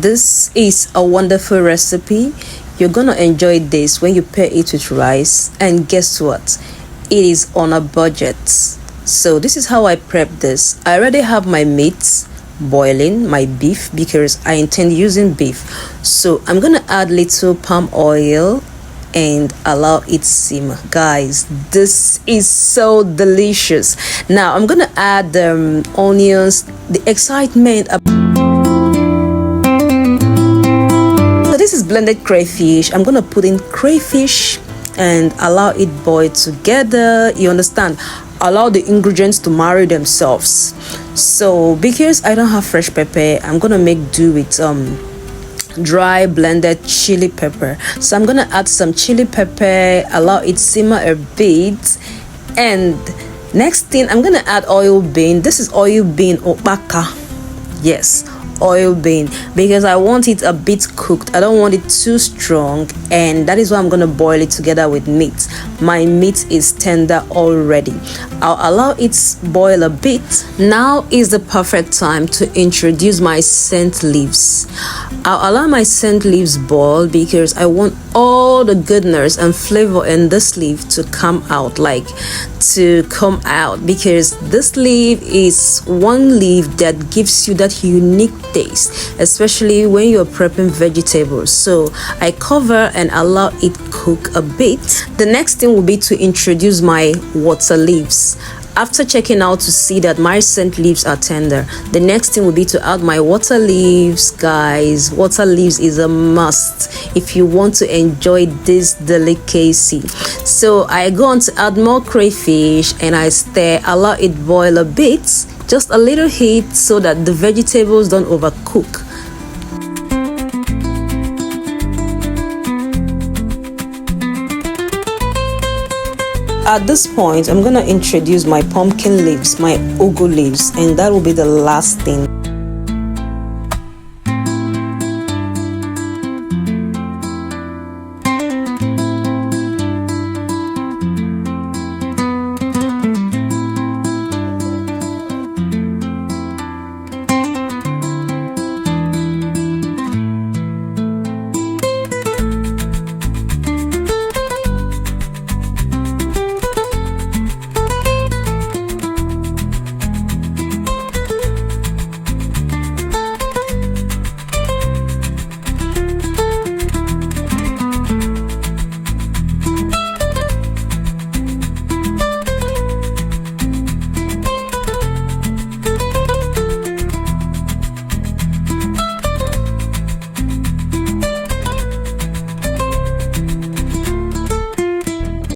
This is a wonderful recipe. You're gonna enjoy this when you pair it with rice, and guess what? It is on a budget. So this is how I prep this. I already have my meat boiling, my beef, because I intend using beef. So I'm gonna add little palm oil and allow it simmer. Guys, this is so delicious. Now I'm gonna add the onions. The excitement so this is blended crayfish. I'm gonna put in crayfish and allow it boil together. You understand? Allow the ingredients to marry themselves. So because I don't have fresh pepper, I'm gonna make do with dry blended chili pepper. So I'm gonna add some chili pepper, allow it simmer a bit, and next thing I'm gonna add oil bean. This is oil bean opaka. Yes, oil bean, because I want it a bit cooked. I don't want it too strong, and that is why I'm gonna boil it together with meat. My meat is tender already. I'll allow it boil a bit. Now is the perfect time to introduce my scent leaves. I'll allow my scent leaves boil because I want all the goodness and flavor in this leaf to come out, because this leaf is one leaf that gives you that unique taste, especially when you're prepping vegetables. So I cover and allow it cook a bit. The next thing will be to introduce my water leaves. After checking out to see that my scent leaves are tender, the next thing will be to add my water leaves. Guys, water leaves is a must if you want to enjoy this delicacy. So I go on to add more crayfish and I stir, allow it boil a bit, just a little heat so that the vegetables don't overcook. At this point, I'm gonna introduce my pumpkin leaves, my ugu leaves, and that will be the last thing.